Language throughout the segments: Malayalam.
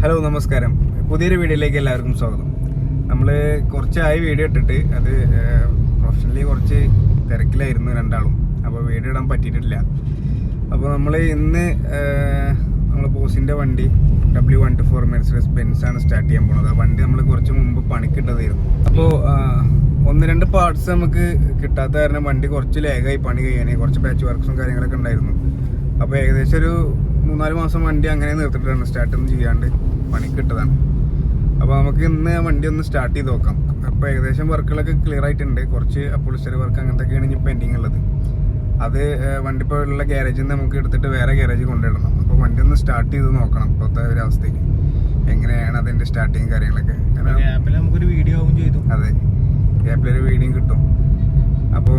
ഹലോ നമസ്കാരം. പുതിയൊരു വീഡിയോയിലേക്ക് എല്ലാവർക്കും സ്വാഗതം. നമ്മൾ കുറച്ചായി വീഡിയോ ഇട്ടിട്ട് അത് പ്രൊഫഷണലി കുറച്ച് തിരക്കിലായിരുന്നു രണ്ടാളും, അപ്പോൾ വീഡിയോ ഇടാൻ പറ്റിയിട്ടില്ല. അപ്പോൾ നമ്മൾ ഇന്ന് നമ്മൾ ബോസിൻ്റെ വണ്ടി W124 മെർസിഡീസ് ബെൻസ് ആണ് സ്റ്റാർട്ട് ചെയ്യാൻ പോകുന്നത്. ആ വണ്ടി നമ്മൾ കുറച്ച് മുമ്പ് പണിക്കിട്ടതായിരുന്നു. അപ്പോൾ ഒന്ന് രണ്ട് പാർട്സ് നമുക്ക് കിട്ടാത്ത കാരണം വണ്ടി കുറച്ച് ലേഗായി പണി കഴിയാൻ, കുറച്ച് പാച്ച് വർക്ക്സും കാര്യങ്ങളൊക്കെ ഉണ്ടായിരുന്നു. അപ്പോൾ ഏകദേശം ഒരു 3-4 മാസം വണ്ടി അങ്ങനെ നിർത്തിയിട്ടാണ്, സ്റ്റാർട്ടൊന്നും ചെയ്യാണ്ട് പണിക്കിട്ടതാണ്. അപ്പോൾ നമുക്ക് ഇന്ന് വണ്ടി ഒന്ന് സ്റ്റാർട്ട് ചെയ്ത് നോക്കാം. അപ്പോൾ ഏകദേശം വർക്കുകളൊക്കെ ക്ലിയർ ആയിട്ടുണ്ട്. കുറച്ച് അപ്പോളിസ്റ്ററി വർക്ക് അങ്ങനത്തെയൊക്കെയാണ് ഇനി പെൻഡിങ് ഉള്ളത്. അത് വണ്ടി ഇപ്പോൾ ഉള്ള ഗ്യാരേജിൽ നിന്ന് നമുക്ക് എടുത്തിട്ട് വേറെ ഗ്യാരേജ് കൊണ്ടിടണം. അപ്പോൾ വണ്ടി ഒന്ന് സ്റ്റാർട്ട് ചെയ്ത് നോക്കണം ഇപ്പോഴത്തെ ഒരു അവസ്ഥയ്ക്ക് എങ്ങനെയാണ് അതിൻ്റെ സ്റ്റാർട്ടിങ് കാര്യങ്ങളൊക്കെ. നമുക്കൊരു വീഡിയോ ആവും ചെയ്തു. അതെ, ഗ്യാപ്പിലൊരു വീഡിയോ കിട്ടും. അപ്പോൾ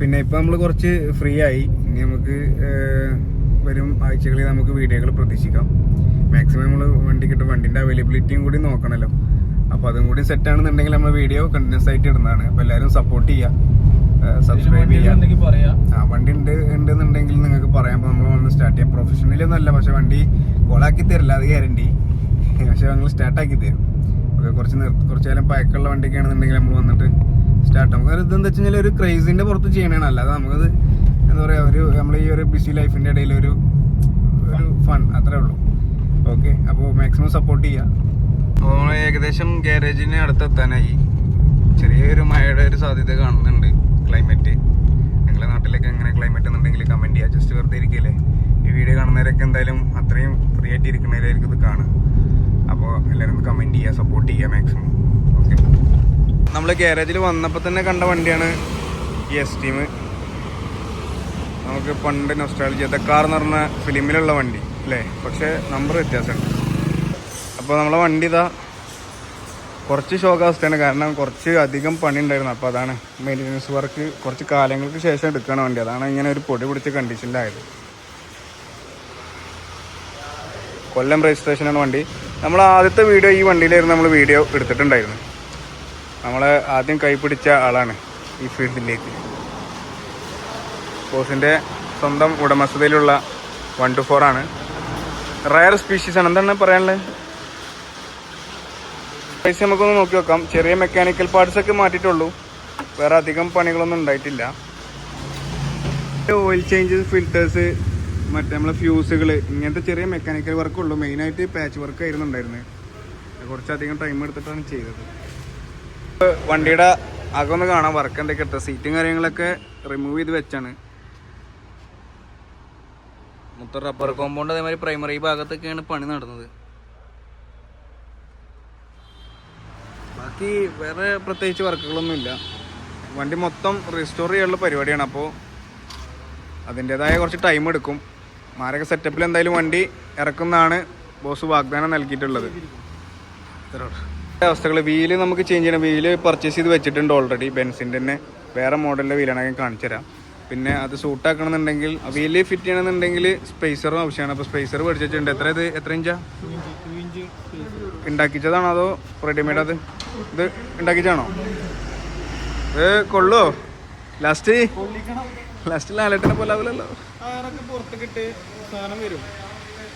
പിന്നെ ഇപ്പോൾ നമ്മൾ കുറച്ച് ഫ്രീ ആയി. ഇനി നമുക്ക് വരും ആഴ്ചകളിൽ നമുക്ക് വീഡിയോകൾ പ്രതീക്ഷിക്കാം. മാക്സിമം നമ്മൾ വണ്ടിൻ്റെ അവൈലബിലിറ്റിയും കൂടി നോക്കണമല്ലോ. അപ്പോൾ അതും കൂടി സെറ്റ് ആണെന്നുണ്ടെങ്കിൽ നമ്മൾ വീഡിയോ കണ്ടിന്യൂസ് ആയിട്ട് ഇടുന്നതാണ്. അപ്പോൾ എല്ലാവരും സപ്പോർട്ട് ചെയ്യുക, സബ്സ്ക്രൈബ് ചെയ്യുക. വണ്ടി ഉണ്ടെന്നുണ്ടെങ്കിൽ നിങ്ങൾക്ക് പറയാം. അപ്പോൾ നമ്മൾ വന്ന് സ്റ്റാർട്ട് ചെയ്യാം. പ്രൊഫഷണലി ഒന്നല്ല, പക്ഷെ വണ്ടി കോളാക്കി തരില്ല, അത് ഗ്യാരണ്ടി. പക്ഷെ ഞങ്ങൾ സ്റ്റാർട്ടാക്കി തരും. കുറച്ച് കാലം പഴക്കമുള്ള വണ്ടിയൊക്കെ ആണെന്നുണ്ടെങ്കിൽ നമ്മൾ വന്നിട്ട് സ്റ്റാർട്ട്. നമുക്ക് ഇതെന്താ വെച്ച് കഴിഞ്ഞാൽ ഒരു ക്രൈസിൻ്റെ പുറത്ത് ചെയ്യണതാണ്, അല്ലാതെ നമുക്കത് എന്താ പറയുക, നമ്മൾ ഈ ഒരു ബിസി ലൈഫിൻ്റെ ഇടയിൽ ഒരു ഫൺ അത്രേ ഉള്ളൂ. ഓക്കെ, അപ്പോൾ മാക്സിമം സപ്പോർട്ട് ചെയ്യുക. അപ്പോൾ നമ്മൾ ഏകദേശം ഗ്യാരേജിന് അടുത്തെത്താനായി. ചെറിയൊരു മഴയുടെ ഒരു സാധ്യത കാണുന്നുണ്ട്. ക്ലൈമറ്റ് നിങ്ങളുടെ നാട്ടിലൊക്കെ എങ്ങനെ ക്ലൈമറ്റ് എന്നുണ്ടെങ്കിൽ കമൻറ്റ് ചെയ്യുക. ജസ്റ്റ് വെറുതെ ഇരിക്കില്ലേ, ഈ വീഡിയോ കാണുന്നവരൊക്കെ എന്തായാലും അത്രയും ഫ്രീ ആയിട്ട് ഇരിക്കുന്നവരായിരിക്കും ഇത് കാണുക. അപ്പോൾ എല്ലാവരും കമൻറ്റ് ചെയ്യുക, സപ്പോർട്ട് ചെയ്യുക മാക്സിമം. ഓക്കെ, നമ്മൾ ഗ്യാരേജിൽ വന്നപ്പോൾ തന്നെ കണ്ട വണ്ടിയാണ് ഈ എസ്റ്റീം. നമുക്ക് പണ്ട് നൊസ്റ്റാൾജിയ ദ കാർ എന്ന് പറഞ്ഞ ഫിലിമിലുള്ള വണ്ടി അല്ലേ, പക്ഷേ നമ്പർ വ്യത്യാസമുണ്ട്. അപ്പോൾ നമ്മളെ വണ്ടി ഇതാ കുറച്ച് ശോകാവസ്ഥയാണ്, കാരണം കുറച്ച് അധികം പണി ഉണ്ടായിരുന്നു. അപ്പോൾ അതാണ് മെയിൻ്റനൻസ് വർക്ക് കുറച്ച് കാലങ്ങൾക്ക് ശേഷം എടുക്കുകയാണ് വണ്ടി. അതാണ് ഇങ്ങനെ ഒരു പൊടി പിടിച്ച കണ്ടീഷനിലായത്. കൊല്ലം രജിസ്ട്രേഷനാണ് വണ്ടി. നമ്മൾ ആദ്യത്തെ വീഡിയോ ഈ വണ്ടിയിലായിരുന്നു നമ്മൾ വീഡിയോ എടുത്തിട്ടുണ്ടായിരുന്നു. നമ്മളെ ആദ്യം കൈപിടിച്ച ആളാണ് ഈ ഫീൽഡിലേക്ക്. ബോസിൻ്റെ സ്വന്തം ഉടമസ്ഥതയിലുള്ള 124 ആണ്. റയർ സ്പീഷീസ് ആണ്. എന്താണ് പറയാനുള്ളത്? പൈസ നമുക്കൊന്ന് നോക്കി നോക്കാം. ചെറിയ മെക്കാനിക്കൽ പാർട്സ് ഒക്കെ മാറ്റിയിട്ടുള്ളൂ, വേറെ അധികം പണികളൊന്നും ഉണ്ടായിട്ടില്ല. ഓയിൽ ചേഞ്ചസ്, ഫിൽറ്റേഴ്സ്, മറ്റേ നമ്മളെ ഫ്യൂസുകൾ, ഇങ്ങനത്തെ ചെറിയ മെക്കാനിക്കൽ വർക്കുള്ളൂ. മെയിനായിട്ട് പാച്ച് വർക്ക് ആയിരുന്നു ഉണ്ടായിരുന്നത്. കുറച്ചധികം ടൈം എടുത്തിട്ടാണ് ചെയ്തത്. വണ്ടിയുടെ അകമൊന്ന് കാണാൻ വർക്ക് എന്തൊക്കെ ഇട്ട സീറ്റും കാര്യങ്ങളൊക്കെ റിമൂവ് ചെയ്ത് വെച്ചാണ്. മൊത്തം റബ്ബർ കോമ്പൗണ്ട്, അതേമാതിരി പ്രൈമറി ഭാഗത്തൊക്കെയാണ് പണി നടന്നത്. ബാക്കി വേറെ പ്രത്യേകിച്ച് വർക്കുകളൊന്നുമില്ല. വണ്ടി മൊത്തം റീസ്റ്റോർ ചെയ്യാനുള്ള പരിപാടിയാണ്. അപ്പോൾ അതിൻ്റേതായ കുറച്ച് ടൈം എടുക്കും. മാരക സെറ്റപ്പിൽ എന്തായാലും വണ്ടി ഇറക്കുന്നതാണ് ബോസ് വാഗ്ദാനം നൽകിയിട്ടുള്ളത്. അവസ്ഥകൾ വീല് നമുക്ക് ചേഞ്ച് ചെയ്യണം. വീല് പർച്ചേസ് ചെയ്ത് വെച്ചിട്ടുണ്ട് ഓൾറെഡി. ബെൻസിൻ്റെ തന്നെ വേറെ മോഡലിൻ്റെ വീലാണ് ഞാൻ കാണിച്ചു തരാം. പിന്നെ അത് സൂട്ടാക്കണമെന്നുണ്ടെങ്കിൽ വീല് ഫിറ്റ് ചെയ്യണമെന്നുണ്ടെങ്കിൽ സ്പേസറും ആവശ്യമാണ്. അപ്പോൾ സ്പേസർ മേടിച്ച് വെച്ചിട്ടുണ്ട്. എത്ര ഇഞ്ചാ ഉണ്ടാക്കിച്ചതാണോ അതോ റെഡിമെയ്ഡ്? ഇത് ഉണ്ടാക്കിച്ചാണോ? ഇത് കൊള്ളുമോ? ലാസ്റ്റ് ലാലട്ടിനെ പോലെ ആവില്ലല്ലോ,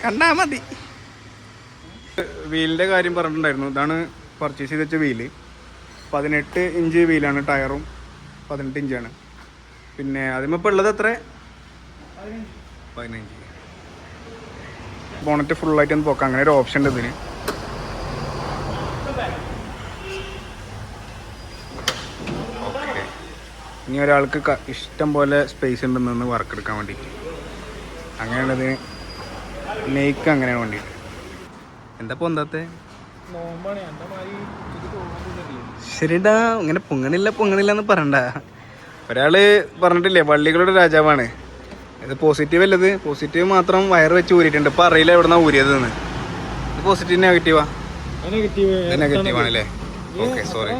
കണ്ടാ മതി. വീലിൻ്റെ കാര്യം പറഞ്ഞിട്ടുണ്ടായിരുന്നു. ഇതാണ് പർച്ചേസ് ചെയ്ത് വെച്ച വീല്. 18 ഇഞ്ച് വീലാണ്. ടയറും 18 ഇഞ്ചാണ്. പിന്നെ അതിമിപ്പോൾ ഉള്ളത് എത്ര? 15. ബോണറ്റ് ഫുള്ളായിട്ട് ഒന്ന് പോക്കാം, അങ്ങനെ ഒരു ഓപ്ഷൻ ഉണ്ട് ഇതിന്. ഓക്കെ, ഇനി ഒരാൾക്ക് ഇഷ്ടം പോലെ സ്പേസ് ഉണ്ടെന്ന് വർക്ക് എടുക്കാൻ വേണ്ടിയിട്ട്. അങ്ങനെയുള്ളതിന് നെയ്ക്ക് അങ്ങനെയാണ് വേണ്ടിയിട്ട്. എന്താ പൊന്താത്തെ? ശരിടാ, ഇങ്ങനെ പൊങ്ങണില്ല എന്ന് പറയണ്ട. ഒരാള് പറഞ്ഞിട്ടില്ലേ പള്ളികളുടെ രാജാവാണ്. ഇത് പോസിറ്റീവ് അല്ലത്. പോസിറ്റീവ് മാത്രം വയറ് വെച്ച് ഊരിയിട്ടുണ്ട്. ഇപ്പൊ അറിയില്ല എവിടുന്നാ ഊരിയത് എന്ന്. ഇത് പോസിറ്റീവ് നെഗറ്റീവാ? നെഗറ്റീവ് ആണല്ലേ. Okay, sorry.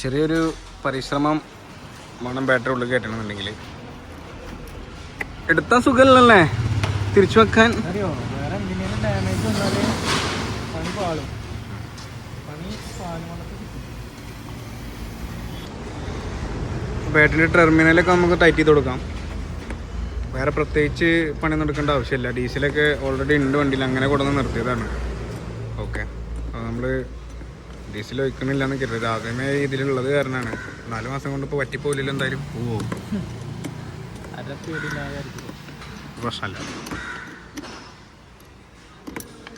ചെറിയൊരു പരിശ്രമം വേണം ബാറ്ററി ഉള്ളിൽ കയറ്റണമെന്നുണ്ടെങ്കിൽ. എടുത്താൽ സുഖമല്ലേ തിരിച്ചു വെക്കാൻ? ബാറ്ററിയുടെ ടെർമിനലൊക്കെ നമുക്ക് ടൈറ്റ് ചെയ്ത് കൊടുക്കാം. വേറെ പ്രത്യേകിച്ച് പണിയൊന്നും എടുക്കേണ്ട ആവശ്യമില്ല. ഡീസലൊക്കെ ഓൾറെഡി ഉണ്ട് വണ്ടിയിൽ, അങ്ങനെ കൊണ്ടുവന്ന് നിർത്തിയതാണ്. ഓക്കെ, അപ്പോൾ നമ്മൾ ഡീസൽ ഒഴിക്കണില്ല എന്ന് കരുതരുത്. ആദ്യമേ ഇതിലുള്ളത് കാരണമാണ്. 4 മാസം കൊണ്ട് ഇപ്പോൾ പറ്റിപ്പോയില്ലല്ലോ എന്തായാലും. പ്രശ്നമല്ല.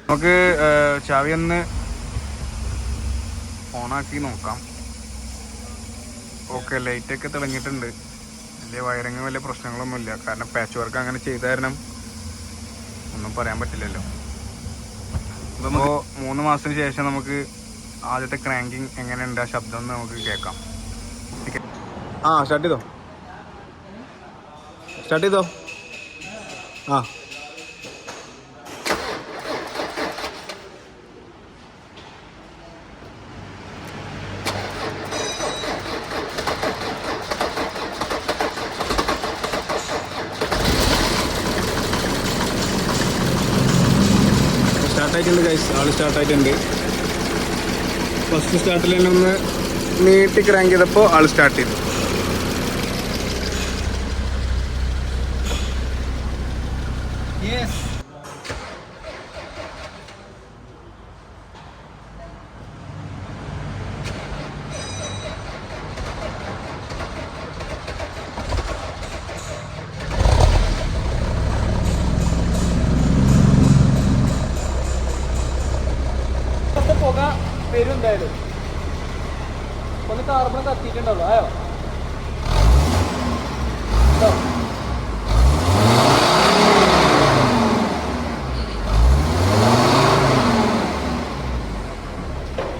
നമുക്ക് ചാവി ഒന്ന് ഓണാക്കി നോക്കാം. ഓക്കെ, ലൈറ്റൊക്കെ തെളിഞ്ഞിട്ടുണ്ട്. വലിയ വയറിങ് വലിയ പ്രശ്നങ്ങളൊന്നുമില്ല. കാരണം പാച്ച് വർക്ക് അങ്ങനെ ചെയ്ത കാരണം ഒന്നും പറയാൻ പറ്റില്ലല്ലോ. അപ്പോൾ 3 മാസത്തിന് ശേഷം നമുക്ക് ആദ്യത്തെ ക്രാങ്കിങ് എങ്ങനെയുണ്ട്, ആ ശബ്ദം ഒന്ന് നമുക്ക് കേൾക്കാം. സ്റ്റാർട്ട് ചെയ്തോ. സ്റ്റാർട്ടായിട്ടുണ്ട് ഗൈസ്, ആൾ സ്റ്റാർട്ടായിട്ടുണ്ട്. ഫസ്റ്റ് സ്റ്റാർട്ടിൽ തന്നെ ഒന്ന് നീട്ടി ക്രാങ്ക് ചെയ്തപ്പോൾ ആൾ സ്റ്റാർട്ട് ചെയ്തു. പുക വരും എന്തായാലും. ഒന്ന് കാർബൺ കത്തിയിട്ടുണ്ടല്ലോ. ആയോ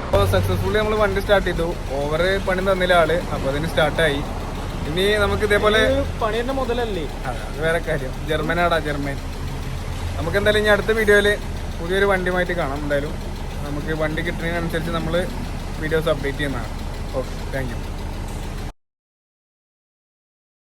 അപ്പോൾ സക്സസ്ഫുള്ളി നമ്മൾ വണ്ടി സ്റ്റാർട്ട് ചെയ്തു. ഓവർ പണി തന്നില്ല ആള്, അപ്പോൾ അതിന് സ്റ്റാർട്ടായി. ഇനി നമുക്ക് ഇതേപോലെ പണി തന്നെ മുതലല്ലേ, അത് വേറെ കാര്യം. ജർമ്മനാടാ, ജർമ്മൻ. നമുക്ക് എന്തായാലും ഇനി അടുത്ത വീഡിയോയിൽ പുതിയൊരു വണ്ടിയുമായിട്ട് കാണാം. എന്തായാലും നമുക്ക് വണ്ടി കിട്ടുന്നതിനനുസരിച്ച് നമ്മൾ വീഡിയോസ് അപ്ഡേറ്റ് ചെയ്യുന്നതാണ്. Okay, thank you.